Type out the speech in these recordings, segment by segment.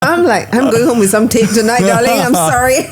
I'm going home with some tape tonight, darling. I'm sorry.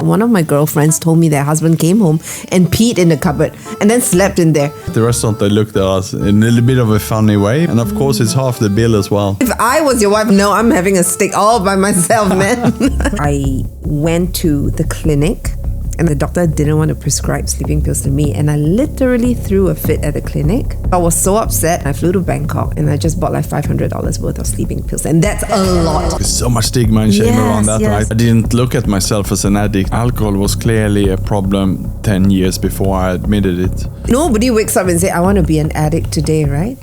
One of my girlfriends told me their husband came home and peed in the cupboard and then slept in there. The restaurant, they looked at us in a little bit of a funny way. And of course, it's half the bill as well. If I was your wife, no, I'm having a steak all by myself, man. I went to the clinic and the doctor didn't want to prescribe sleeping pills to me. And I literally threw a fit at the clinic. I was so upset. I flew to Bangkok and I just bought like $500 worth of sleeping pills. And that's a lot. There's so much stigma and shame around that, right? I didn't look at myself as an addict. Alcohol was clearly a problem 10 years before I admitted it. Nobody wakes up and say, I want to be an addict today, right?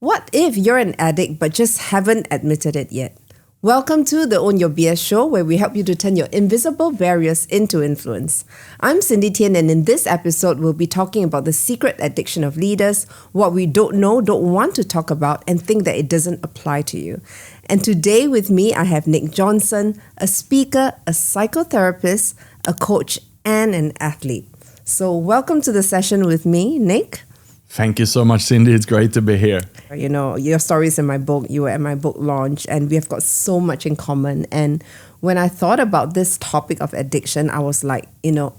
What if you're an addict but just haven't admitted it yet? Welcome to the Own Your B.S. show, where we help you to turn your invisible barriers into influence. I'm Tien, and in this episode, we'll be talking about the secret addiction of leaders, what we don't know, don't want to talk about, and think that it doesn't apply to you. And today with me, I have Nick Jonsson, a speaker, a psychotherapist, a coach, and an athlete. So welcome to the session with me, Nick. Thank you so much, Cindy. It's great to be here. You know, your story's in my book. You were at my book launch, and we have got so much in common. And when I thought about this topic of addiction, I was like,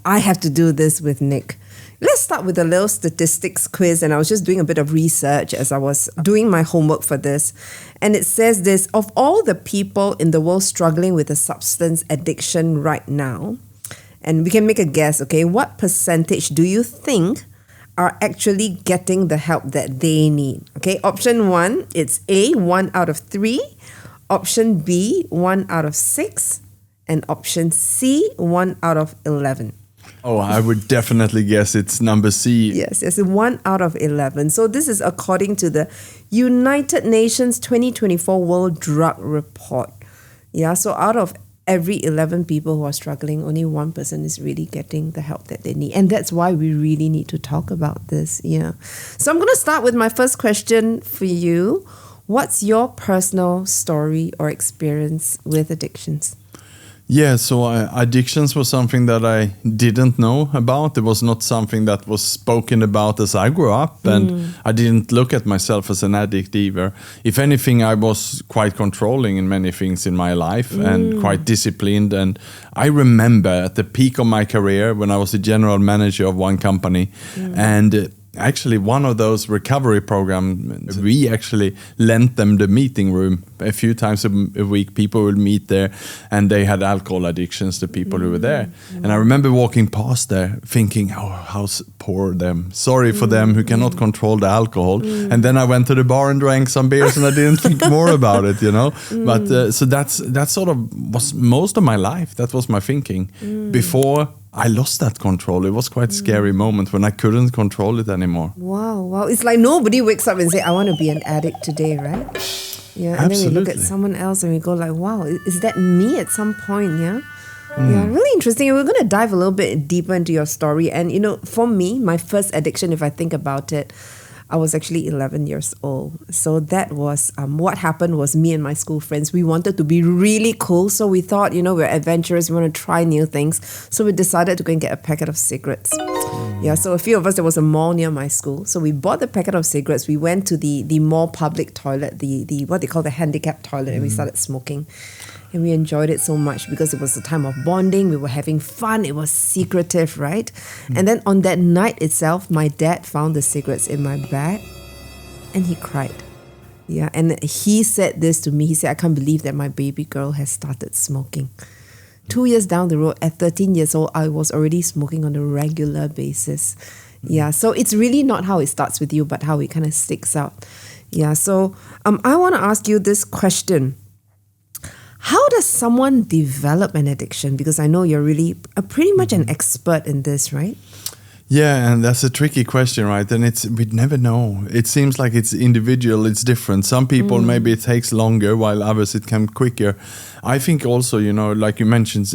I have to do this with Nick. Let's start with a little statistics quiz. And I was just doing a bit of research as I was doing my homework for this. And it says this: of all the people in the world struggling with a substance addiction right now, and we can make a guess, okay, what percentage do you think are actually getting the help that they need? Okay, option 1, it's A, 1 out of 3. Option B, 1 out of 6. And option C, 1 out of 11. Oh, I would definitely guess it's number C. Yes, it's 1 out of 11. So this is according to the United Nations 2024 World Drug Report. Yeah, so out of every 11 people who are struggling, only one person is really getting the help that they need. And that's why we really need to talk about this. Yeah. So I'm going to start with my first question for you. What's your personal story or experience with addictions? Yeah, so addictions was something that I didn't know about. It was not something that was spoken about as I grew up, and I didn't look at myself as an addict either. If anything, I was quite controlling in many things in my life and quite disciplined. And I remember at the peak of my career when I was the general manager of one company, and actually one of those recovery programs, we actually lent them the meeting room a few times a week. People would meet there, and they had alcohol addictions, the people who were there. And I remember walking past there thinking, oh, how poor them. Sorry for them who cannot control the alcohol. And then I went to the bar and drank some beers, and I didn't think more about it, But so that sort of was most of my life. That was my thinking before I lost that control. It was quite a scary moment when I couldn't control it anymore. Wow. It's like nobody wakes up and say, I want to be an addict today, right? Yeah. And Absolutely. then we look at someone else and we go like, wow, is that me at some point? Yeah. Yeah, really interesting. And we're going to dive a little bit deeper into your story. And, for me, my first addiction, if I think about it, I was actually 11 years old. So that was what happened was me and my school friends, we wanted to be really cool. So we thought, we're adventurous. We want to try new things. So we decided to go and get a packet of cigarettes. Yeah, so a few of us, there was a mall near my school. So we bought the packet of cigarettes. We went to the mall public toilet, the what they call the handicapped toilet, and we started smoking. And we enjoyed it so much because it was a time of bonding. We were having fun. It was secretive, right? And then on that night itself, my dad found the cigarettes in my bag and he cried. Yeah, and he said this to me. He said, I can't believe that my baby girl has started smoking. 2 years down the road, at 13 years old, I was already smoking on a regular basis. Yeah, so it's really not how it starts with you, but how it kind of sticks out. Yeah, so I want to ask you this question. How does someone develop an addiction? Because I know you're really pretty much an expert in this, right? Yeah, and that's a tricky question, right? And we'd never know. It seems like it's individual, it's different. Some people, maybe it takes longer, while others it comes quicker. I think also, like you mentioned,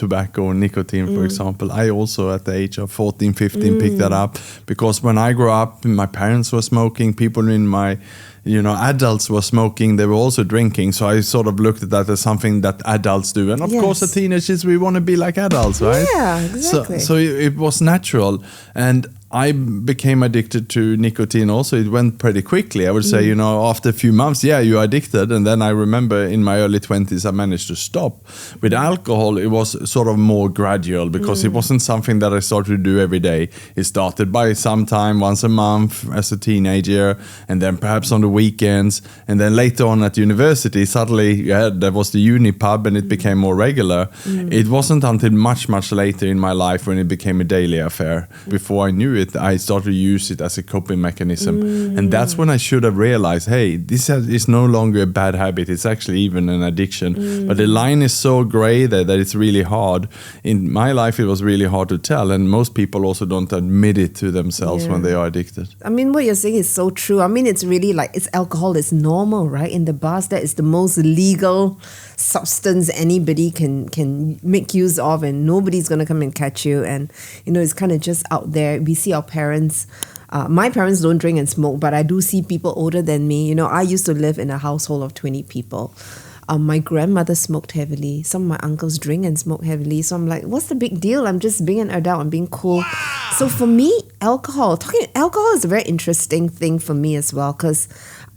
tobacco and nicotine, for example. I also, at the age of 14, 15, picked that up. Because when I grew up, my parents were smoking. People in my adults were smoking, they were also drinking. So I sort of looked at that as something that adults do. And of course, as teenagers, we want to be like adults, right? Yeah, exactly. So it was natural. And I became addicted to nicotine also. It went pretty quickly. I would say, after a few months, you're addicted. And then I remember in my early 20s, I managed to stop. With alcohol, it was sort of more gradual because it wasn't something that I started to do every day. It started by sometime once a month as a teenager, and then perhaps on the weekends. And then later on at university, suddenly there was the uni pub and it became more regular. It wasn't until much, much later in my life when it became a daily affair. Before I knew it, I started to use it as a coping mechanism. And that's when I should have realized, hey, this is no longer a bad habit. It's actually even an addiction. But the line is so gray there that it's really hard. In my life, it was really hard to tell. And most people also don't admit it to themselves when they are addicted. I mean, what you're saying is so true. I mean, it's really like, it's alcohol is normal, right? In the bars, that is the most legal substance anybody can make use of, and nobody's going to come and catch you. And, it's kind of just out there. We see our parents. My parents don't drink and smoke, but I do see people older than me. I used to live in a household of 20 people. My grandmother smoked heavily. Some of my uncles drink and smoke heavily. So I'm like, what's the big deal? I'm just being an adult. I'm being cool. So for me, alcohol is a very interesting thing for me as well, because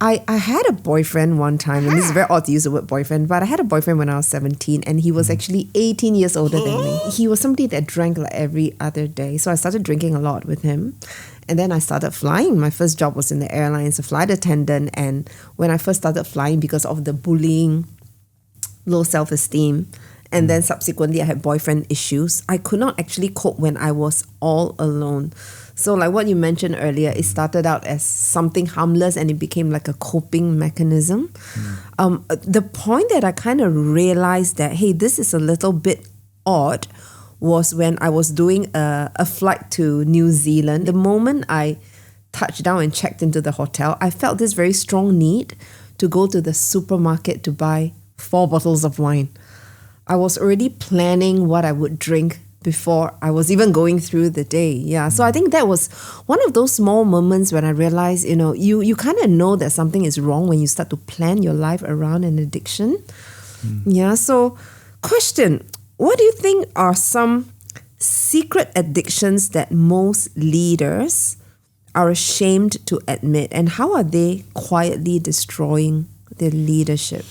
I had a boyfriend one time, and this is very odd to use the word boyfriend, but I had a boyfriend when I was 17, and he was actually 18 years older than me. He was somebody that drank like every other day. So I started drinking a lot with him. And then I started flying. My first job was in the airlines, a flight attendant. And when I first started flying, because of the bullying, low self-esteem, and then subsequently I had boyfriend issues, I could not actually cope when I was all alone. So like what you mentioned earlier, it started out as something harmless and it became like a coping mechanism. The point that I kind of realized that, hey, this is a little bit odd, was when I was doing a flight to New Zealand. The moment I touched down and checked into the hotel, I felt this very strong need to go to the supermarket to buy 4 bottles of wine. I was already planning what I would drink before I was even going through the day. Yeah. So I think that was one of those small moments when I realized, you kind of know that something is wrong when you start to plan your life around an addiction. Yeah. So question, what do you think are some secret addictions that most leaders are ashamed to admit, and how are they quietly destroying their leadership?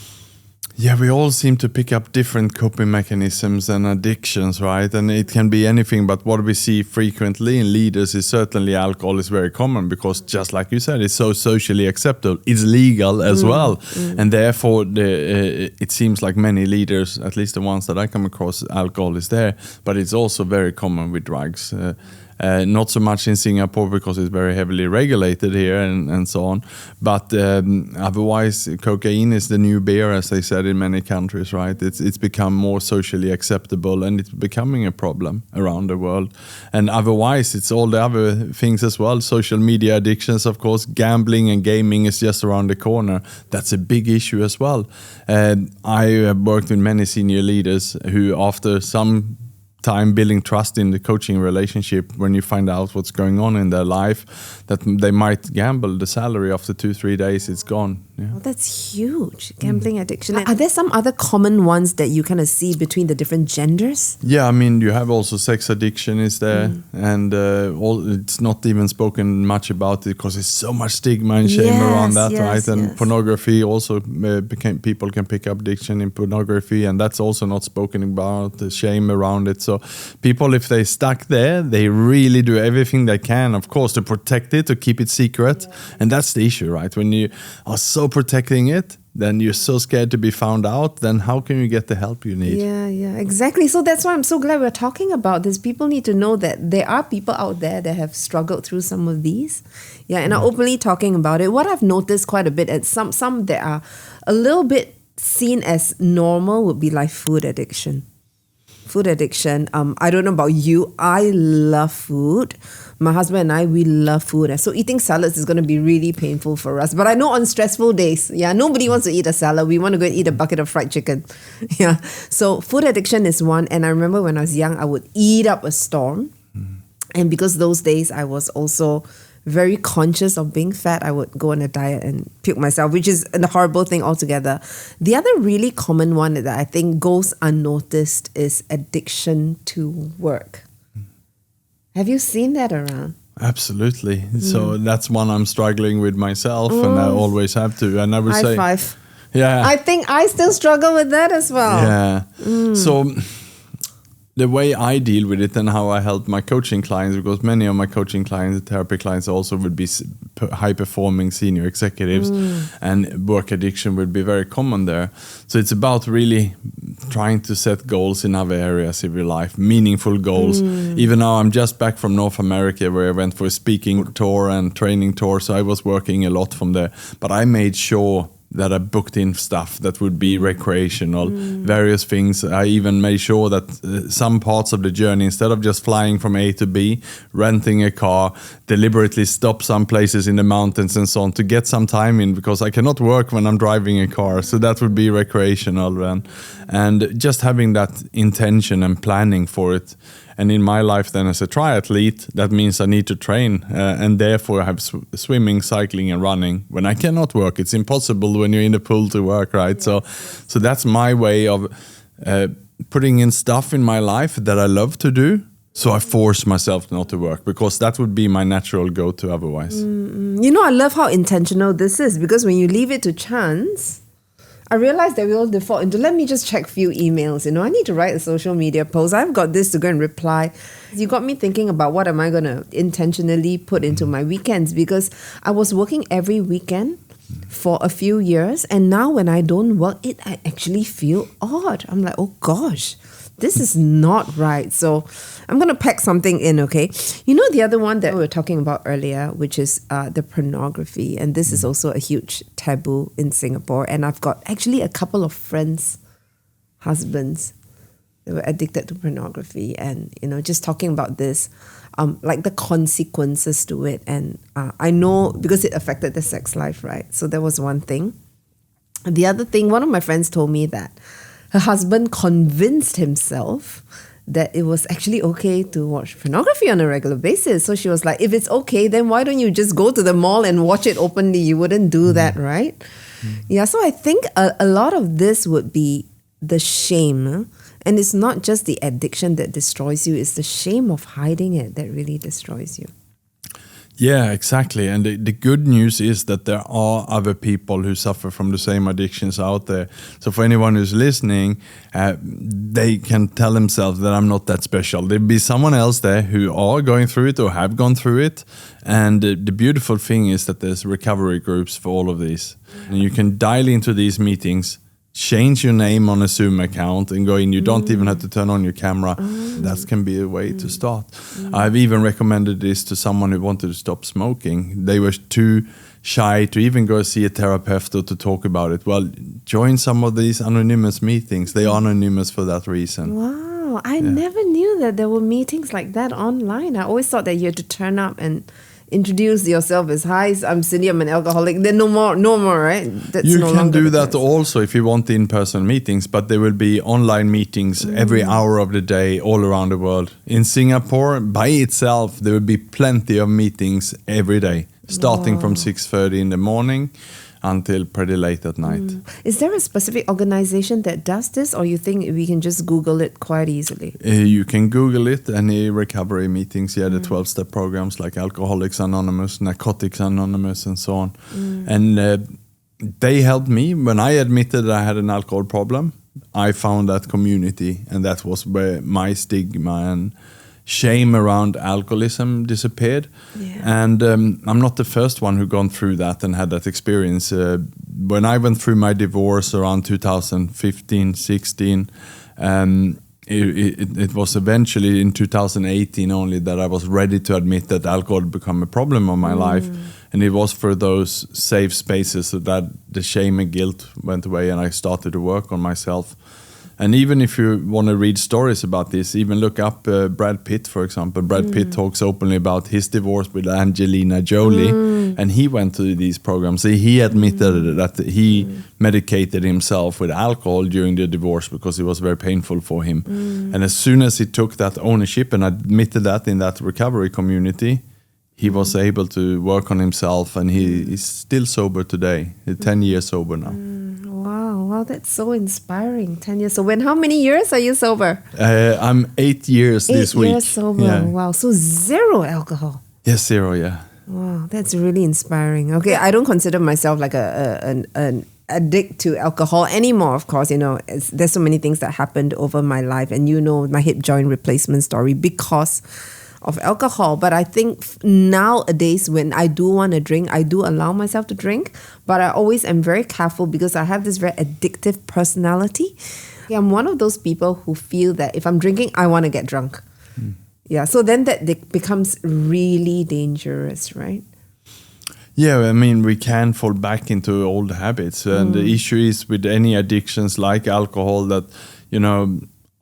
Yeah, we all seem to pick up different coping mechanisms and addictions, right? And it can be anything, but what we see frequently in leaders is certainly alcohol is very common, because just like you said, it's so socially acceptable. It's legal as well. And therefore, it seems like many leaders, at least the ones that I come across, alcohol is there, but it's also very common with drugs. Not so much in Singapore because it's very heavily regulated here and so on. But otherwise, cocaine is the new beer, as they said in many countries, right? It's become more socially acceptable, and it's becoming a problem around the world. And otherwise, it's all the other things as well. Social media addictions, of course, gambling and gaming is just around the corner. That's a big issue as well. I have worked with many senior leaders who, after some time building trust in the coaching relationship, when you find out what's going on in their life, that they might gamble the salary after 2-3 days, it's gone. Yeah. Oh, that's huge. Gambling addiction. Are there some other common ones that you kind of see between the different genders? Yeah, I mean, you have also sex addiction is there, and it's not even spoken much about it because there's so much stigma and shame around that, right? And pornography also people can pick up addiction in pornography, and that's also not spoken about, the shame around it. So people, if they stuck there, they really do everything they can, of course, to protect it, to keep it secret. And that's the issue, right? When you are so protecting it, then you're so scared to be found out, then how can you get the help you need? Yeah, exactly. So that's why I'm so glad we're talking about this. People need to know that there are people out there that have struggled through some of these. Yeah, and are openly talking about it. What I've noticed quite a bit, and some that are a little bit seen as normal, would be like food addiction. Food addiction. I don't know about you. I love food. My husband and I, we love food. So eating salads is going to be really painful for us. But I know on stressful days, nobody wants to eat a salad. We want to go and eat a bucket of fried chicken. Yeah. So food addiction is one. And I remember when I was young, I would eat up a storm. And because those days I was also very conscious of being fat, I would go on a diet and puke myself, which is a horrible thing altogether. The other really common one that I think goes unnoticed is addiction to work. Have you seen that around? Absolutely. So that's one I'm struggling with myself, and I always have to. And I would say, high five. Yeah. I think I still struggle with that as well. Yeah. So the way I deal with it and how I help my coaching clients, because many of my coaching clients, therapy clients also would be high-performing senior executives, and work addiction would be very common there. So it's about really trying to set goals in other areas of your life, meaningful goals. Even now, I'm just back from North America, where I went for a speaking tour and training tour, so I was working a lot from there. But I made sure that I booked in stuff that would be recreational, various things. I even made sure that some parts of the journey, instead of just flying from A to B, renting a car, deliberately stop some places in the mountains and so on to get some time in, because I cannot work when I'm driving a car. So that would be recreational then. And just having that intention and planning for it. And in my life then as a triathlete, that means I need to train and therefore I have swimming, cycling and running. When I cannot work, it's impossible when you're in the pool to work, right? Yeah. So that's my way of putting in stuff in my life that I love to do. So I force myself not to work, because that would be my natural go-to otherwise. You know, I love how intentional this is, because when you leave it to chance, I realized that we all default into, let me just check few emails. I need to write a social media post. I've got this to go and reply. You got me thinking about what am I going to intentionally put into my weekends, because I was working every weekend for a few years, and now when I don't work, I actually feel odd. I'm like, oh gosh, this is not right. So I'm going to pack something in, okay? The other one that we were talking about earlier, which is the pornography. And this is also a huge taboo in Singapore. And I've got actually a couple of friends, husbands, that were addicted to pornography. And, just talking about this, like the consequences to it. And I know because it affected the sex life, right? So that was one thing. The other thing, one of my friends told me that her husband convinced himself that it was actually okay to watch pornography on a regular basis. So she was like, if it's okay, then why don't you just go to the mall and watch it openly? You wouldn't do that, right? Yeah, so I think a lot of this would be the shame. And it's not just the addiction that destroys you, it's the shame of hiding it that really destroys you. Yeah, exactly. And the good news is that there are other people who suffer from the same addictions out there. So for anyone who's listening, they can tell themselves that I'm not that special. There'll be someone else there who are going through it or have gone through it. And the beautiful thing is that there's recovery groups for all of these. And you can dial into these meetings, change your name on a Zoom account and go in. You don't even have to turn on your camera. That can be a way to start. I've even recommended this to someone who wanted to stop smoking. They were too shy to even go see a therapist or to talk about it. Well, join some of these anonymous meetings. They are anonymous for that reason. Wow, I never knew that there were meetings like that online. I always thought that you had to turn up and introduce yourself as, hi, I'm Cindy, I'm an alcoholic. Then no more, right? That's you no can longer do the that case. also if you want in-person meetings, but there will be online meetings every hour of the day all around the world. In Singapore, by itself, there will be plenty of meetings every day, starting from 6:30 in the morning until pretty late at night. Is there a specific organization that does this, or you think we can just Google it quite easily? You can Google it, any recovery meetings, the 12-step programs like Alcoholics Anonymous, Narcotics Anonymous, and so on. And they helped me. When I admitted that I had an alcohol problem, I found that community, and that was where my stigma and shame around alcoholism disappeared. And I'm not the first one who gone through that and had that experience. When I went through my divorce around 2015, 16, it was eventually in 2018 only that I was ready to admit that alcohol had become a problem of my life. And it was for those safe spaces that the shame and guilt went away, and I started to work on myself. And even if you want to read stories about this, even look up Brad Pitt, for example. Brad Pitt talks openly about his divorce with Angelina Jolie, and he went to these programs. He admitted that he medicated himself with alcohol during the divorce because it was very painful for him. And as soon as he took that ownership and admitted that in that recovery community, he was able to work on himself, and he is still sober today. He's 10 years sober now. Wow, that's so inspiring. 10 years sober. And how many years are you sober? I'm 8 years this week. 8 years sober. Yeah. Wow, so 0 alcohol. Yes, 0, yeah. Wow, that's really inspiring. Okay, I don't consider myself like an addict to alcohol anymore, of course. There's so many things that happened over my life, and my hip joint replacement story because of alcohol. But I think nowadays when I do want to drink, I do allow myself to drink, but I always am very careful because I have this very addictive personality. I'm one of those people who feel that if I'm drinking, I want to get drunk. Yeah, so then that becomes really dangerous, right? Yeah, I mean, we can fall back into old habits. And the issue is with any addictions like alcohol that,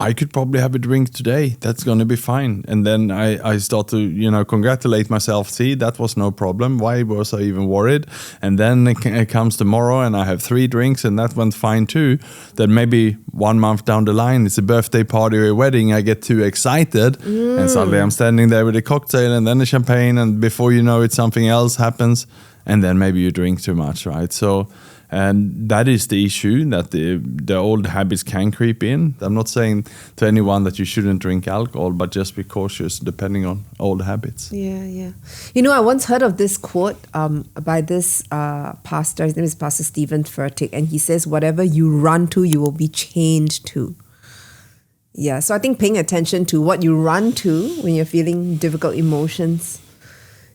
I could probably have a drink today. That's going to be fine. And then I start to, congratulate myself. See, that was no problem. Why was I even worried? And then it comes tomorrow and I have 3 drinks and that went fine too. Then maybe 1 month down the line, it's a birthday party or a wedding. I get too excited and suddenly I'm standing there with a cocktail and then a champagne. And before you know it, something else happens. And then maybe you drink too much, right? So, and that is the issue, that the old habits can creep in. I'm not saying to anyone that you shouldn't drink alcohol, but just be cautious depending on old habits. Yeah. I once heard of this quote by this pastor. His name is Pastor Stephen Furtick, and he says, whatever you run to, you will be chained to. Yeah, so I think paying attention to what you run to when you're feeling difficult emotions,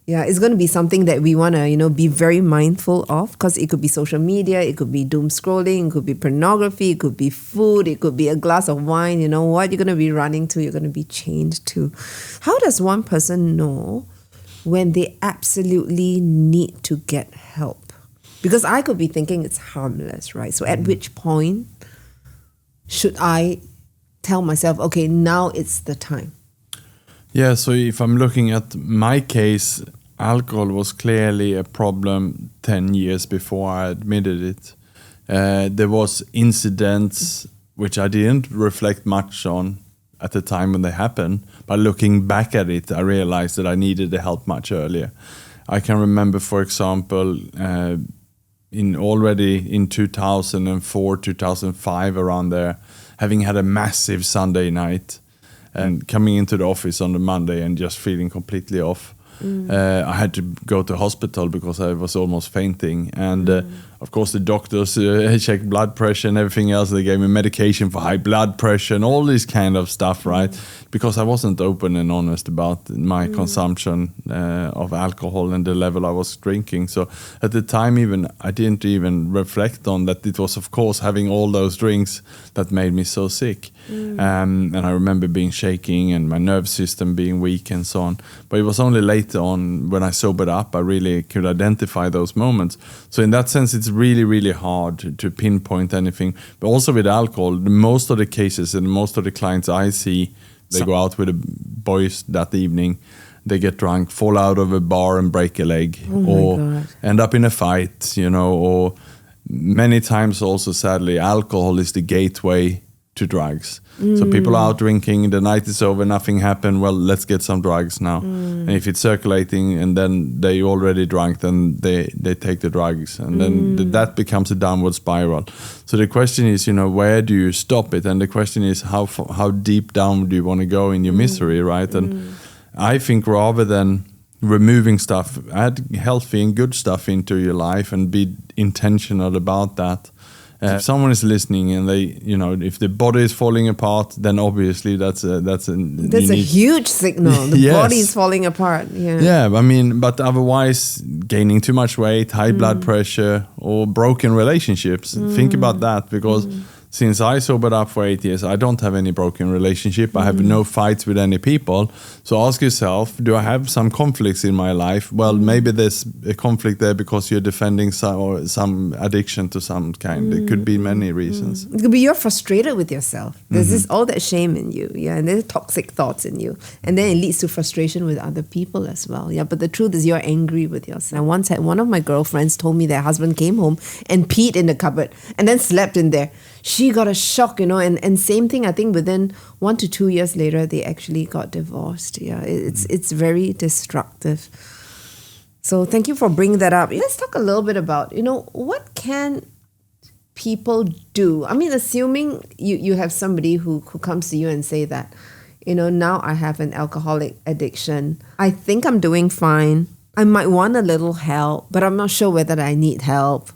it's going to be something that we want to, be very mindful of, because it could be social media, it could be doom scrolling, it could be pornography, it could be food, it could be a glass of wine. What you're going to be running to, you're going to be chained to. How does one person know when they absolutely need to get help? Because I could be thinking it's harmless, right? So at which point should I tell myself, okay, now it's the time? Yeah, so if I'm looking at my case, alcohol was clearly a problem 10 years before I admitted it. There was incidents which I didn't reflect much on at the time when they happened. But looking back at it, I realized that I needed the help much earlier. I can remember, for example, already in 2004, 2005, around there, having had a massive Sunday night, and coming into the office on the Monday and just feeling completely off. I had to go to hospital because I was almost fainting. And of course the doctors checked blood pressure and everything else. They gave me medication for high blood pressure and all this kind of stuff, right? Because I wasn't open and honest about my consumption of alcohol and the level I was drinking. So at the time I didn't even reflect on that. It was, of course, having all those drinks that made me so sick. And I remember being shaking and my nerve system being weak and so on. But it was only later on when I sobered up, I really could identify those moments. So in that sense, it's really, really hard to pinpoint anything. But also with alcohol, most of the cases and most of the clients I see, they go out with the boys that evening, they get drunk, fall out of a bar and break a leg, or end up in a fight, or many times also, sadly, alcohol is the gateway to drugs. So people are out drinking, the night is over, nothing happened, well, let's get some drugs now. And if it's circulating and then they already drunk, then they take the drugs, and then that becomes a downward spiral. So the question is, where do you stop it? And the question is, how deep down do you want to go in your misery, right? And I think rather than removing stuff, add healthy and good stuff into your life and be intentional about that. If someone is listening and they, if the body is falling apart, then obviously that's a huge signal. The body is falling apart. Yeah. But otherwise, gaining too much weight, high blood pressure, or broken relationships. Think about that, because since I sobered up for 8 years, I don't have any broken relationship. I have no fights with any people. So ask yourself, do I have some conflicts in my life? Well, maybe there's a conflict there because you're defending some addiction to some kind. There could be many reasons. It could be you're frustrated with yourself. There's all that shame in you, and there's toxic thoughts in you. And then it leads to frustration with other people as well. But the truth is you're angry with yourself. I once had one of my girlfriends told me their husband came home and peed in the cupboard and then slept in there. She got a shock, and same thing, I think within 1 to 2 years later, they actually got divorced. It's very destructive. So thank you for bringing that up. Let's talk a little bit about, what can people do? I mean, assuming you have somebody who comes to you and say that, now I have an alcoholic addiction. I think I'm doing fine. I might want a little help, but I'm not sure whether I need help.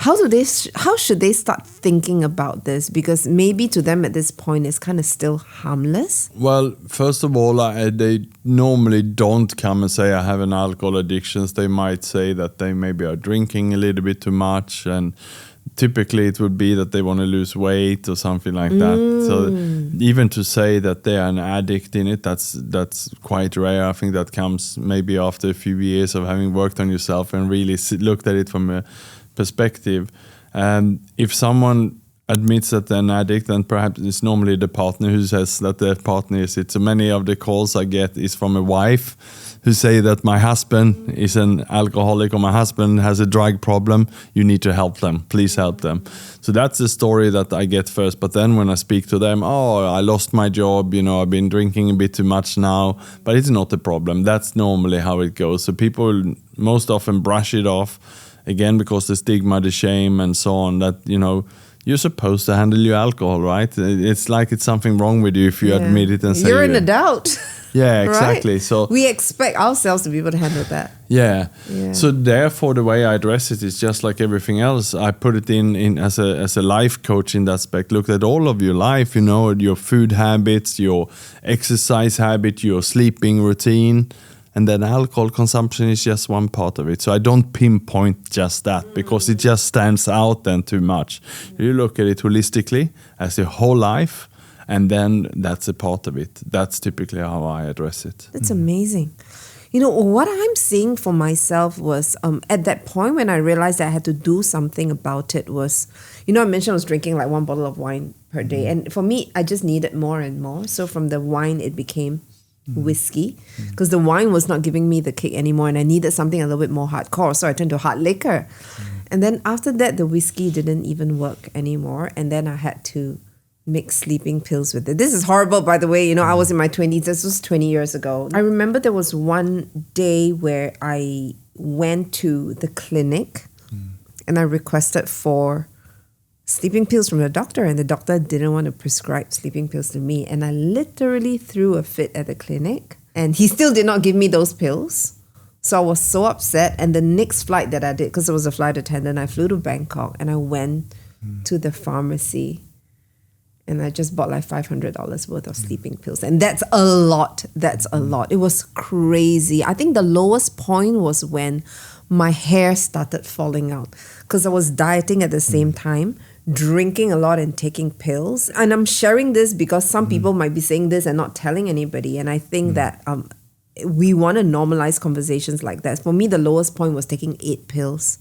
How should they start thinking about this? Because maybe to them at this point it's kind of still harmless. Well, first of all, they normally don't come and say I have an alcohol addiction. They might say that they maybe are drinking a little bit too much, and typically it would be that they want to lose weight or something like that. So even to say that they are an addict in it, that's quite rare. I think that comes maybe after a few years of having worked on yourself and really looked at it from a perspective. And if someone admits that they're an addict, then perhaps it's normally the partner who says that their partner is it. So many of the calls I get is from a wife who say that my husband is an alcoholic or my husband has a drug problem. You need to help them. Please help them. So that's the story that I get first. But then when I speak to them, I lost my job. I've been drinking a bit too much now, but it's not a problem. That's normally how it goes. So people most often brush it off. Again, because the stigma, the shame, and so on, that, you're supposed to handle your alcohol, right? It's like it's something wrong with you if you admit it and say you're an adult. Yeah, exactly. Right? So we expect ourselves to be able to handle that. Yeah. So therefore, the way I address it is just like everything else. I put it in as a life coach in that aspect. Look at all of your life, your food habits, your exercise habit, your sleeping routine. And then alcohol consumption is just one part of it. So I don't pinpoint just that because it just stands out then too much. You look at it holistically as your whole life, and then that's a part of it. That's typically how I address it. That's amazing. What I'm seeing for myself was at that point when I realized that I had to do something about it was, I mentioned I was drinking like 1 bottle of wine per day. And for me, I just needed more and more. So from the wine, it became whiskey, because the wine was not giving me the kick anymore, and I needed something a little bit more hardcore, so I turned to hard liquor. And then after that, the whiskey didn't even work anymore, and then I had to mix sleeping pills with it. This is horrible, by the way. I was in my 20s. This was 20 years ago. I remember there was one day where I went to the clinic and I requested for sleeping pills from the doctor, and the doctor didn't want to prescribe sleeping pills to me, and I literally threw a fit at the clinic, and he still did not give me those pills. So I was so upset, and the next flight that I did, because I was a flight attendant, I flew to Bangkok and I went to the pharmacy and I just bought like $500 worth of sleeping pills, and that's a lot. It was crazy. I think the lowest point was when my hair started falling out, because I was dieting at the same time, drinking a lot and taking pills. And I'm sharing this because some people might be saying this and not telling anybody. And I think that we want to normalize conversations like that. For me, the lowest point was taking 8 pills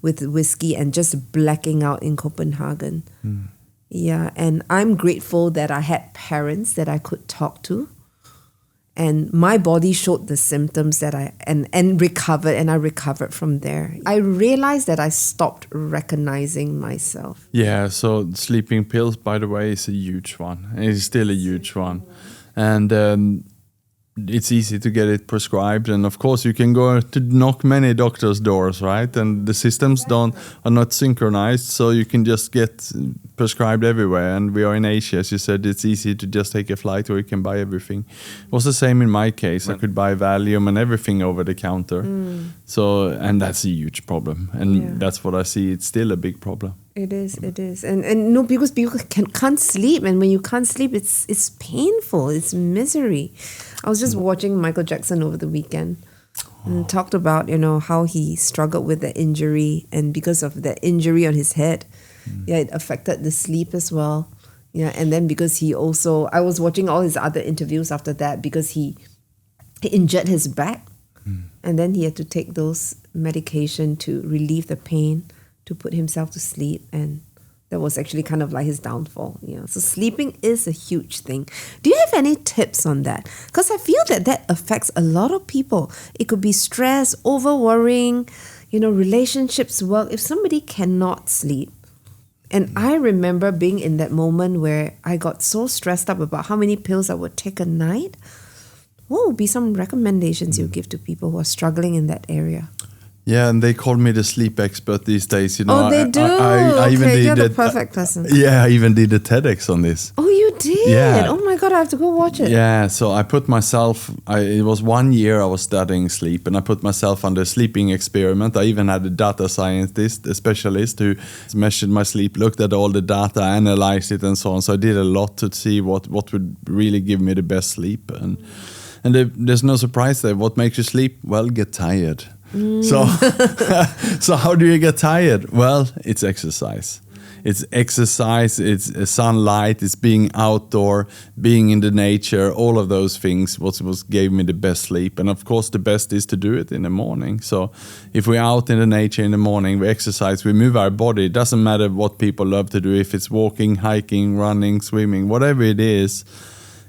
with whiskey and just blacking out in Copenhagen. Yeah, and I'm grateful that I had parents that I could talk to. And my body showed the symptoms that and recovered, and I recovered from there. I realized that I stopped recognizing myself. Yeah, so sleeping pills, by the way, is a huge one. It's still a huge one. And it's easy to get it prescribed. And of course, you can go to knock many doctors' doors, right? And the systems are not synchronized, so you can just get prescribed everywhere. And we are in Asia, as you said, it's easy to just take a flight where you can buy everything. It was the same in my case. I could buy Valium and everything over the counter. So, and that's a huge problem. And that's what I see. It's still a big problem. It is. And no, because people can't sleep. And when you can't sleep, it's painful. It's misery. I was just watching Michael Jackson over the weekend and talked about, how he struggled with the injury. And because of the injury on his head, it affected the sleep as well. Yeah, and then because I was watching all his other interviews after that, because he injured his back. And then he had to take those medication to relieve the pain, to put himself to sleep, and that was actually kind of like his downfall. So sleeping is a huge thing. Do you have any tips on that? Because I feel that affects a lot of people. It could be stress, over-worrying, relationships, work. If somebody cannot sleep, and I remember being in that moment where I got so stressed up about how many pills I would take a night. what would be some recommendations you give to people who are struggling in that area? Yeah, and they call me the sleep expert these days. You know, Oh, they do? I even Okay, did you're the perfect person. Yeah, I even did a TEDx on this. Oh, you did? Yeah. Oh my God, I have to go watch it. Yeah, so I put myself, it was 1 year I was studying sleep, and I put myself on the sleeping experiment. I even had a data scientist, a specialist who measured my sleep, looked at all the data, analyzed it and so on. So I did a lot to see what would really give me the best sleep. And there's no surprise there. What makes you sleep? Well, get tired. So, so how do you get tired? Well, it's exercise. It's exercise, it's sunlight, it's being outdoor, being in the nature, all of those things was gave me the best sleep. And of course, the best is to do it in the morning. So if we're out in the nature in the morning, we exercise, we move our body. It doesn't matter what people love to do, if it's walking, hiking, running, swimming, whatever it is.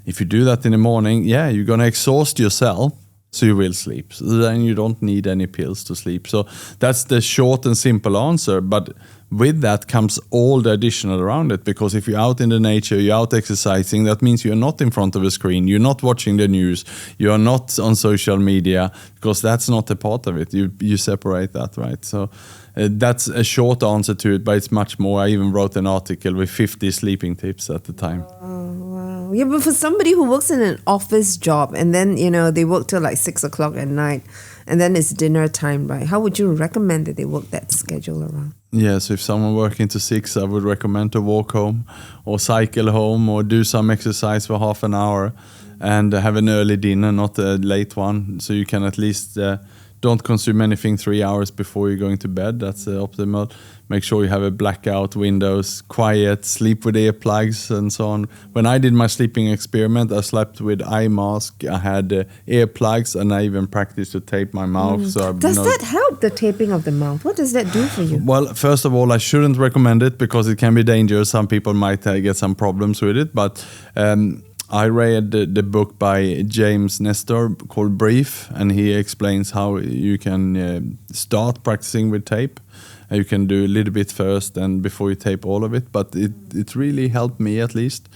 If you do that in the morning, yeah, you're going to exhaust yourself. So you will sleep. So then you don't need any pills to sleep. So that's the short and simple answer. But with that comes all the additional around it. Because if you're out in the nature, you're out exercising, that means you're not in front of a screen. You're not watching the news. You are not on social media, because that's not a part of it. You separate that, right? So that's a short answer to it, but it's much more. I even wrote an article with 50 sleeping tips at the time. Oh, wow. Yeah, but for somebody who works in an office job and then, they work till like 6 o'clock at night and then it's dinner time, right? How would you recommend that they work that schedule around? Yeah, so if someone working to 6, I would recommend to walk home or cycle home or do some exercise for half an hour and have an early dinner, not a late one. So you can at least don't consume anything 3 hours before you're going to bed. That's optimal. Make sure you have a blackout windows, quiet, sleep with earplugs and so on. When I did my sleeping experiment, I slept with eye mask. I had earplugs, and I even practiced to tape my mouth. So does that help, the taping of the mouth? What does that do for you? Well, first of all, I shouldn't recommend it because it can be dangerous. Some people might get some problems with it, but I read the book by James Nestor called Brief, and he explains how you can start practicing with tape. You can do a little bit first and before you tape all of it, but it really helped me at least.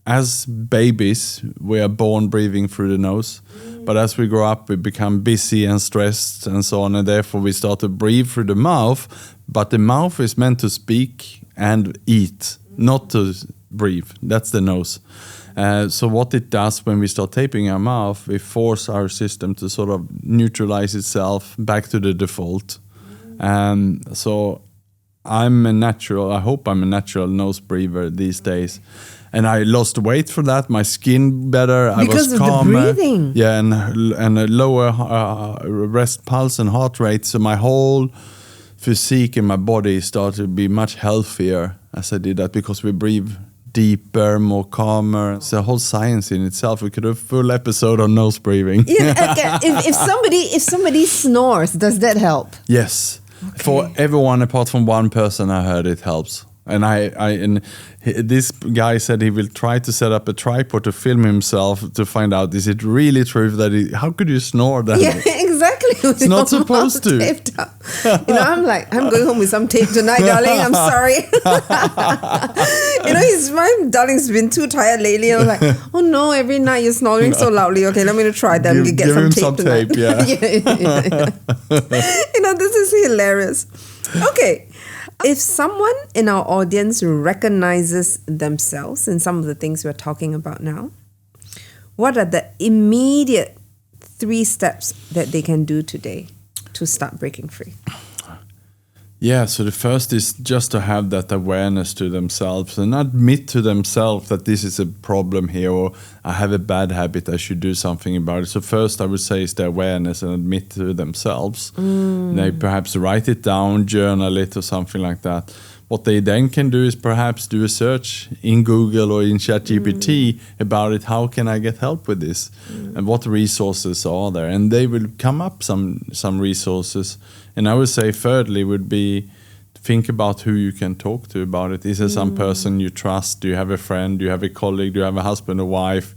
As babies, we are born breathing through the nose, but as we grow up, we become busy and stressed and so on, and therefore we start to breathe through the mouth, but the mouth is meant to speak and eat, not to breathe. That's the nose. So what it does when we start taping our mouth, we force our system to sort of neutralize itself back to the default. So I hope I'm a natural nose breather these days. And I lost weight for that. My skin better. Because I was calmer. Because of the breathing. Yeah, and a lower rest pulse and heart rate. So my whole physique in my body started to be much healthier as I did that, because we breathe deeper, more calmer. It's a whole science in itself. We could have a full episode on nose breathing. Yeah, okay. if somebody snores, does that help? Yes. Okay. For everyone apart from one person, I heard it helps. And this guy said he will try to set up a tripod to film himself to find out, is it really true that how could you snore that? Yeah, exactly. It's not supposed to. I'm going home with some tape tonight, darling. I'm sorry. My darling's been too tired lately. And I was like, oh no, every night you're snoring so loudly. Okay, let me try that and get some tape tonight. Tape, yeah. yeah. This is hilarious. Okay. If someone in our audience recognizes themselves in some of the things we're talking about now, what are the immediate 3 steps that they can do today to start breaking free? Yeah, so the first is just to have that awareness to themselves and admit to themselves that this is a problem here, or I have a bad habit, I should do something about it. So first I would say is the awareness and admit to themselves. They perhaps write it down, journal it or something like that. What they then can do is perhaps do a search in Google or in ChatGPT about it. How can I get help with this? And what resources are there? And they will come up some resources. And I would say thirdly would be think about who you can talk to about it. Is there some person you trust? Do you have a friend? Do you have a colleague? Do you have a husband or wife?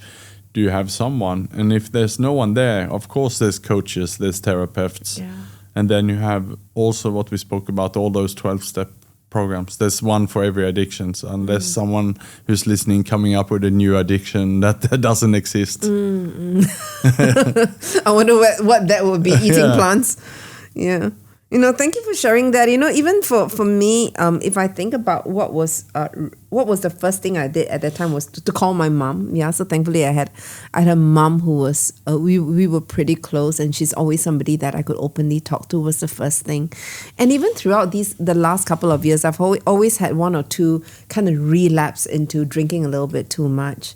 Do you have someone? And if there's no one there, of course there's coaches, there's therapists. Yeah. And then you have also what we spoke about, all those 12-step programs. There's one for every addiction. So unless someone who's listening coming up with a new addiction that doesn't exist. I wonder what that would be, eating plants. Yeah. Thank you for sharing that. Even for me, if I think about what was the first thing I did at that time was to call my mom. Yeah, so thankfully I had a mom who was we were pretty close, and she's always somebody that I could openly talk to. Was the first thing. And even throughout the last couple of years, I've always had one or two kind of relapse into drinking a little bit too much.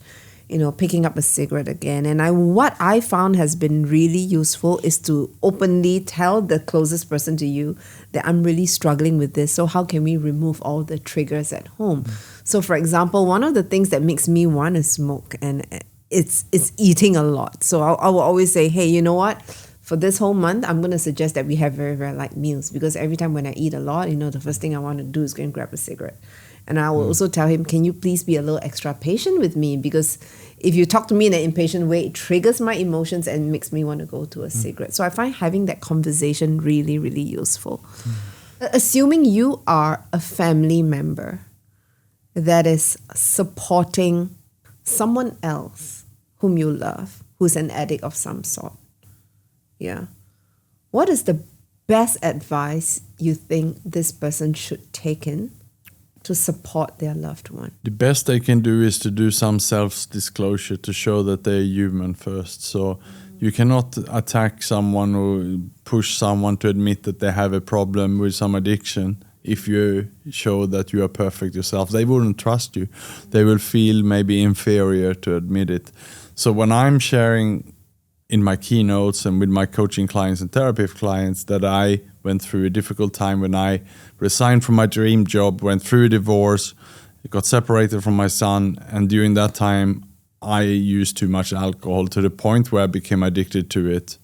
Picking up a cigarette again. And what I found has been really useful is to openly tell the closest person to you that I'm really struggling with this. So how can we remove all the triggers at home? So for example, one of the things that makes me want to smoke, and it's eating a lot. So I will always say, hey, you know what? For this whole month, I'm going to suggest that we have very, very light meals, because every time when I eat a lot, the first thing I want to do is go and grab a cigarette. And I will also tell him, can you please be a little extra patient with me? Because if you talk to me in an impatient way, it triggers my emotions and makes me want to go to a cigarette. So I find having that conversation really, really useful. Assuming you are a family member that is supporting someone else whom you love, who's an addict of some sort. Yeah. What is the best advice you think this person should take in to support their loved one? The best they can do is to do some self-disclosure to show that they're human first. So you cannot attack someone or push someone to admit that they have a problem with some addiction if you show that you are perfect yourself. They wouldn't trust you. They will feel maybe inferior to admit it. So when I'm sharing in my keynotes and with my coaching clients and therapy clients that I went through a difficult time when I resigned from my dream job, went through a divorce, got separated from my son, and during that time I used too much alcohol to the point where I became addicted to it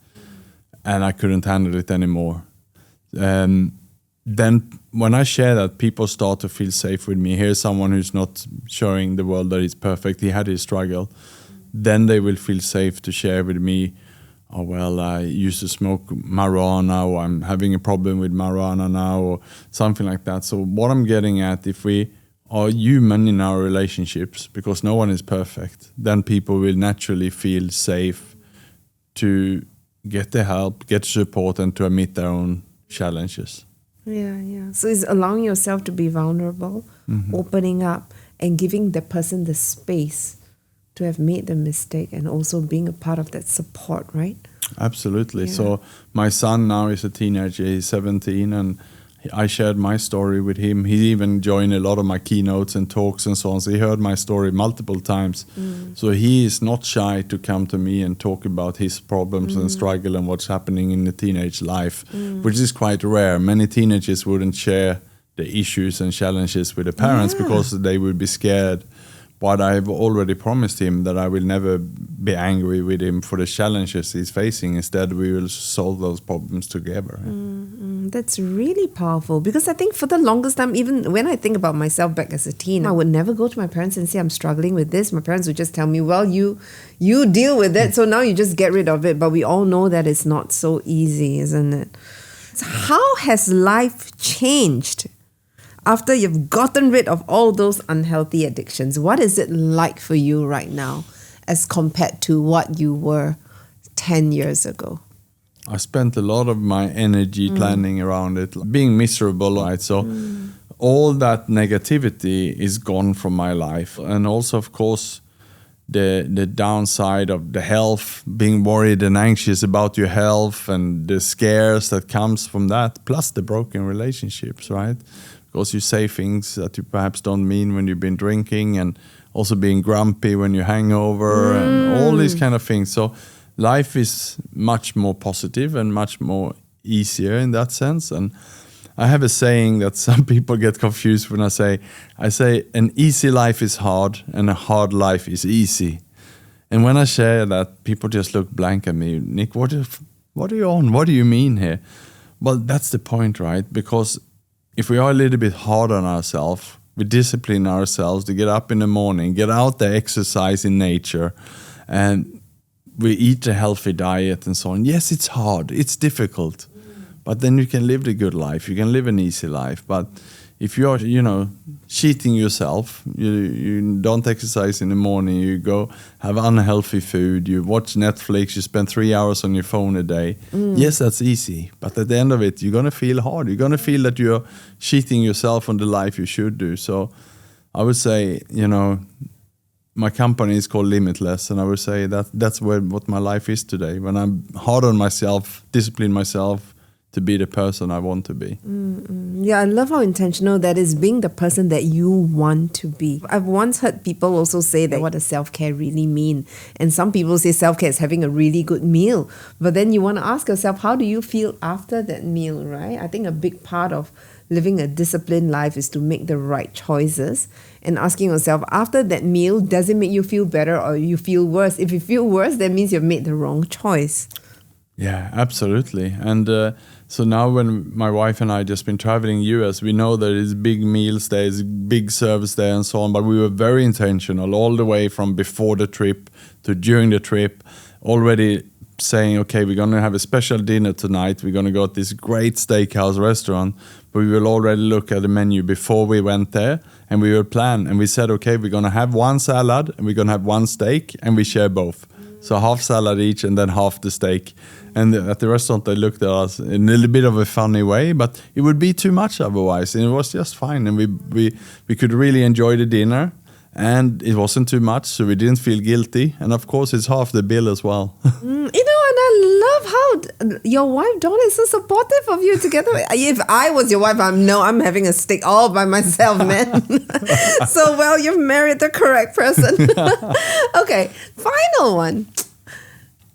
and I couldn't handle it anymore. Then when I share that, people start to feel safe with me. Here's someone who's not showing the world that he's perfect. He had his struggle. Then they will feel safe to share with me, oh, well, I used to smoke marijuana, or I'm having a problem with marijuana now, or something like that. So what I'm getting at, if we are human in our relationships, because no one is perfect, then people will naturally feel safe to get the help, get support, and to admit their own challenges. Yeah. So it's allowing yourself to be vulnerable, opening up, and giving the person the space to have made the mistake, and also being a part of that support, right? Absolutely. Yeah. So my son now is a teenager, he's 17, and I shared my story with him. He even joined a lot of my keynotes and talks and so on. So he heard my story multiple times. So he is not shy to come to me and talk about his problems and struggle and what's happening in the teenage life, which is quite rare. Many teenagers wouldn't share the issues and challenges with the parents because they would be scared. But I've already promised him that I will never be angry with him for the challenges he's facing. Instead, we will solve those problems together. That's really powerful, because I think for the longest time, even when I think about myself back as a teen, I would never go to my parents and say I'm struggling with this. My parents would just tell me, well, you deal with it, so now you just get rid of it. But we all know that it's not so easy, isn't it? So how has life changed after you've gotten rid of all those unhealthy addictions? What is it like for you right now as compared to what you were 10 years ago? I spent a lot of my energy planning around it, being miserable, right? So all that negativity is gone from my life. And also, of course, the downside of the health, being worried and anxious about your health and the scares that comes from that, plus the broken relationships, right? Because you say things that you perhaps don't mean when you've been drinking, and also being grumpy when you hangover and all these kind of things. So life is much more positive and much more easier in that sense. And I have a saying that some people get confused when I say an easy life is hard and a hard life is easy. And when I share that, people just look blank at me. Nick, what are you on? What do you mean here? Well, that's the point, right? Because if we are a little bit hard on ourselves, we discipline ourselves to get up in the morning, get out there, exercise in nature, and we eat a healthy diet and so on. Yes, it's hard, it's difficult, but then you can live the good life, you can live an easy life. But if you're, cheating yourself, you don't exercise in the morning, you go have unhealthy food, you watch Netflix, you spend 3 hours on your phone a day. Yes, that's easy. But at the end of it, you're going to feel hard. You're going to feel that you're cheating yourself on the life you should do. So I would say, my company is called Limitless, and I would say that's what my life is today. When I'm hard on myself, discipline myself to be the person I want to be. Yeah, I love how intentional that is, being the person that you want to be. I've once heard people also say that what does self-care really mean? And some people say self-care is having a really good meal. But then you want to ask yourself, how do you feel after that meal, right? I think a big part of living a disciplined life is to make the right choices and asking yourself, after that meal, does it make you feel better or you feel worse? If you feel worse, that means you've made the wrong choice. Yeah, absolutely. And so now when my wife and I just been traveling US, we know there is big meals there, is big service there and so on, but we were very intentional all the way from before the trip to during the trip, already saying, okay, we're going to have a special dinner tonight. We're going to go to this great steakhouse restaurant, but we will already look at the menu before we went there, and we will plan. And we said, okay, we're going to have one salad and we're going to have one steak, and we share both. So half salad each and then half the steak. And at the restaurant, they looked at us in a little bit of a funny way, but it would be too much otherwise. And it was just fine. And we could really enjoy the dinner. And it wasn't too much, so we didn't feel guilty. And of course, it's half the bill as well. And I love how your wife, Donna, is so supportive of you together. If I was your wife, I'm having a steak all by myself, man. So, well, you've married the correct person. Okay, final one.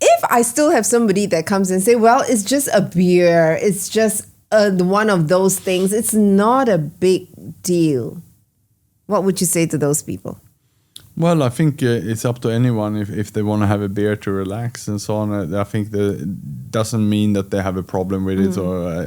If I still have somebody that comes and say, well, it's just a beer, it's just one of those things, it's not a big deal. What would you say to those people? Well, I think it's up to anyone if they want to have a beer to relax and so on. I think that doesn't mean that they have a problem with it, or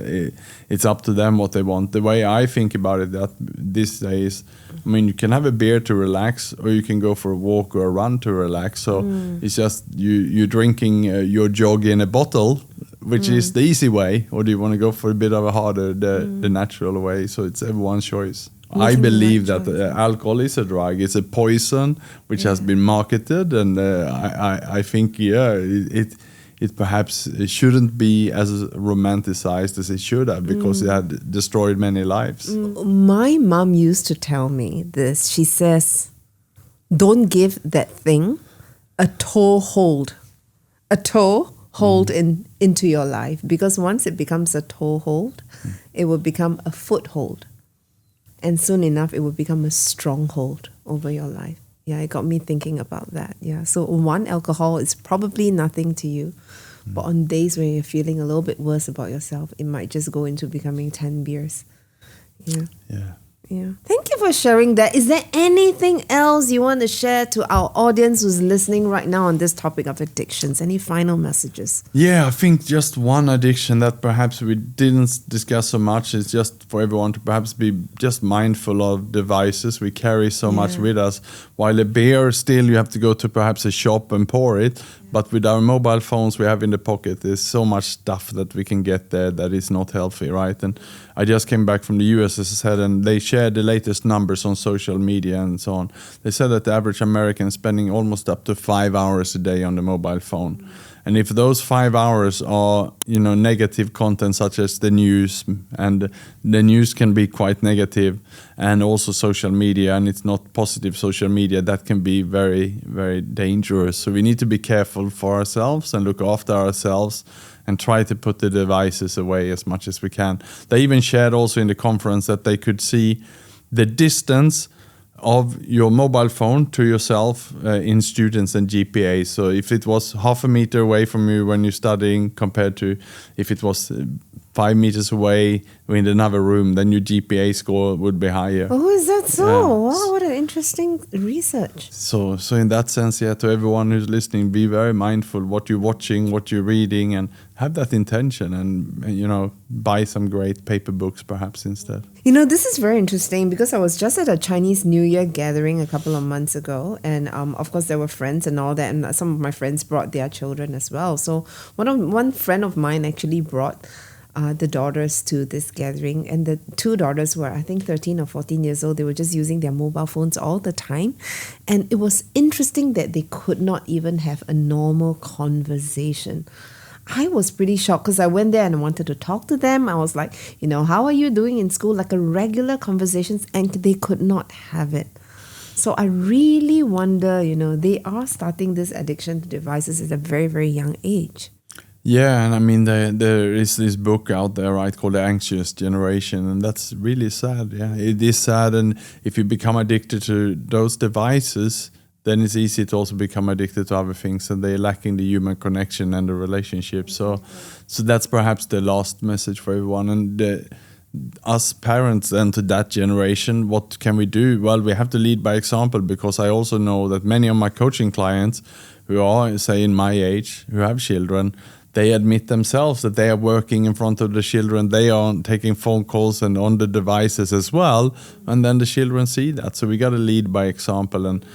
it's up to them what they want. The way I think about it these days, you can have a beer to relax, or you can go for a walk or a run to relax. So it's just you're drinking your jog in a bottle, which is the easy way, or do you want to go for a bit of a harder, the natural way? So it's everyone's choice. I believe that alcohol is a drug. It's a poison which has been marketed, and I think it perhaps shouldn't be as romanticized as it should have, because it had destroyed many lives. My mom used to tell me this. She says, "Don't give that thing a toehold into your life, because once it becomes a toehold, it will become a foothold. And soon enough, it will become a stronghold over your life." Yeah, it got me thinking about that. Yeah, so one alcohol is probably nothing to you. But on days when you're feeling a little bit worse about yourself, it might just go into becoming 10 beers. Yeah. Thank you for sharing that. Is there anything else you want to share to our audience who's listening right now on this topic of addictions? Any final messages? Yeah, I think just one addiction that perhaps we didn't discuss so much is just for everyone to perhaps be just mindful of devices we carry so much with us. While a beer, still you have to go to perhaps a shop and pour it. But with our mobile phones we have in the pocket, there's so much stuff that we can get there that is not healthy, right? And I just came back from the US, as I said, and they shared the latest numbers on social media and so on. They said that the average American is spending almost up to 5 hours a day on the mobile phone. And if those 5 hours are, negative content such as the news, and the news can be quite negative, and also social media, and it's not positive social media, that can be very, very dangerous. So we need to be careful for ourselves and look after ourselves and try to put the devices away as much as we can. They even shared also in the conference that they could see the distance of your mobile phone to yourself in students and GPA. So if it was half a meter away from you when you're studying compared to if it was 5 meters away in another room, then your GPA score would be higher. Oh, is that so? Wow, what an interesting research. So in that sense, to everyone who's listening, be very mindful what you're watching, what you're reading, and have that intention, and buy some great paper books perhaps instead. This is very interesting, because I was just at a Chinese New Year gathering a couple of months ago, and of course there were friends and all that, and some of my friends brought their children as well. So one friend of mine actually brought the daughters to this gathering, and the two daughters were, I think, 13 or 14 years old. They were just using their mobile phones all the time. And it was interesting that they could not even have a normal conversation. I was pretty shocked because I went there and I wanted to talk to them. I was like, how are you doing in school? Like a regular conversations, and they could not have it. So I really wonder, they are starting this addiction to devices at a very, very young age. Yeah, and I mean, there is this book out there, right, called The Anxious Generation, and that's really sad. Yeah, it is sad, and if you become addicted to those devices, then it's easy to also become addicted to other things, and they're lacking the human connection and the relationship. So that's perhaps the last message for everyone. And us parents and to that generation, what can we do? Well, we have to lead by example, because I also know that many of my coaching clients who are, say, in my age, who have children, they admit themselves that they are working in front of the children. They are taking phone calls and on the devices as well. And then the children see that. So we got to lead by example and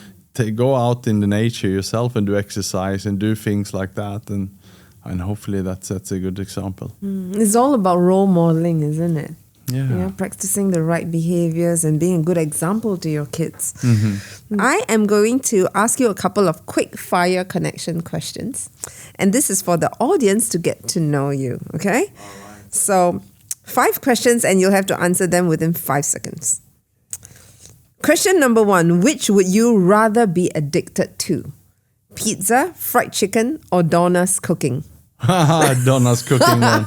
go out in the nature yourself and do exercise and do things like that. And hopefully that sets a good example. It's all about role modeling, isn't it? Yeah. Practicing the right behaviors and being a good example to your kids. Mm-hmm. I am going to ask you a couple of quick fire connection questions. And this is for the audience to get to know you, okay? All right. So 5 questions and you'll have to answer them within 5 seconds. Question number 1, which would you rather be addicted to? Pizza, fried chicken, or Donna's cooking? Donna's cooking one.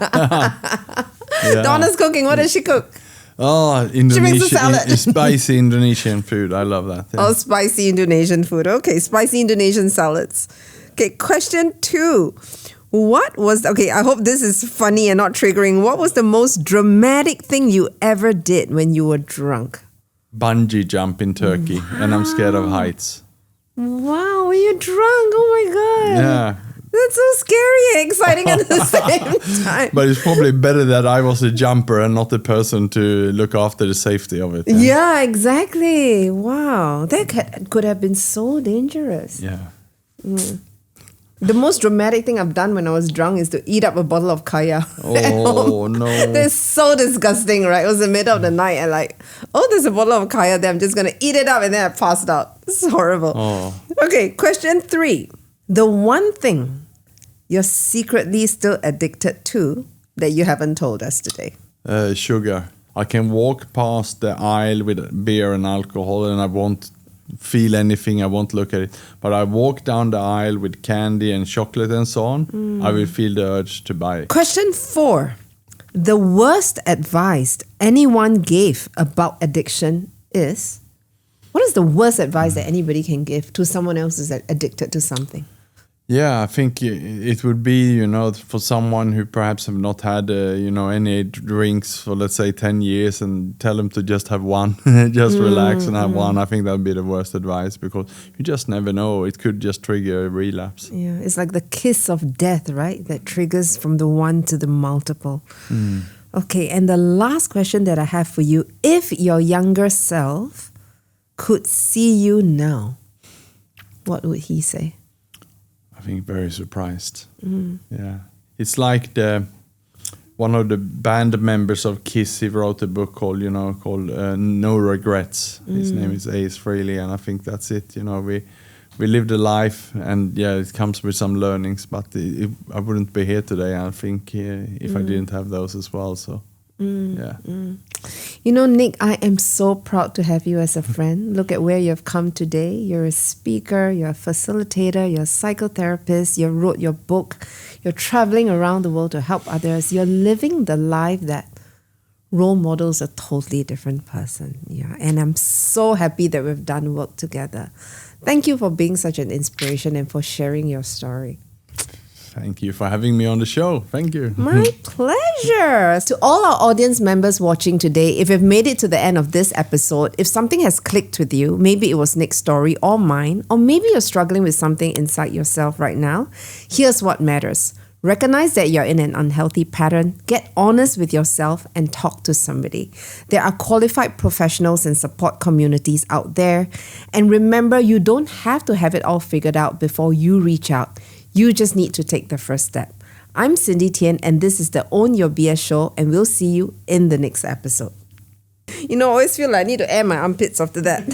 Yeah. Donna's cooking. What does she cook? Oh, She makes a salad. Spicy Indonesian food. I love that. Yeah. Oh, spicy Indonesian food. Okay, spicy Indonesian salads. Okay, question 2. I hope this is funny and not triggering. What was the most dramatic thing you ever did when you were drunk? Bungee jump in Turkey, and I'm scared of heights. Wow, when you're drunk. Oh my God. Yeah. That's so scary and exciting at the same time. But it's probably better that I was a jumper and not the person to look after the safety of it. Yeah, exactly. Wow. That could have been so dangerous. Yeah. The most dramatic thing I've done when I was drunk is to eat up a bottle of kaya. Oh, no. That's so disgusting, right? It was the middle of the night and there's a bottle of kaya there. I'm just going to eat it up, and then I passed out. It's horrible. Oh. Okay, question 3. The one thing you're secretly still addicted to that you haven't told us today. Sugar. I can walk past the aisle with beer and alcohol and I won't feel anything, I won't look at it. But I walk down the aisle with candy and chocolate and so on, I will feel the urge to buy it. Question 4. The worst advice anyone gave about addiction is... What is the worst advice that anybody can give to someone else who's addicted to something? Yeah, I think it would be, for someone who perhaps have not had, any drinks for, let's say, 10 years and tell them to just have one, just relax and have one. I think that would be the worst advice, because you just never know. It could just trigger a relapse. Yeah, it's like the kiss of death, right? That triggers from the one to the multiple. Okay, and the last question that I have for you, if your younger self could see you now, what would he say? I think very surprised. Yeah, it's like one of the band members of Kiss. He wrote a book called No Regrets. His name is Ace Frehley, and I think that's it. We lived a life, and it comes with some learnings. But I wouldn't be here today, I think, if I didn't have those as well. So. Nick, I am so proud to have you as a friend. Look at where you've come today. You're a speaker, you're a facilitator, you're a psychotherapist, you wrote your book, you're traveling around the world to help others, you're living the life that role models a totally different person. Yeah, and I'm so happy that we've done work together. Thank you for being such an inspiration and for sharing your story. Thank you for having me on the show. Thank you. My pleasure. To all our audience members watching today, if you've made it to the end of this episode, if something has clicked with you, maybe it was Nick's story or mine, or maybe you're struggling with something inside yourself right now, here's what matters. Recognize that you're in an unhealthy pattern, get honest with yourself, and talk to somebody. There are qualified professionals and support communities out there. And remember, you don't have to have it all figured out before you reach out. You just need to take the first step. I'm Cindy Tien, and this is the Own Your B.S. show, and we'll see you in the next episode. I always feel like I need to air my armpits after that.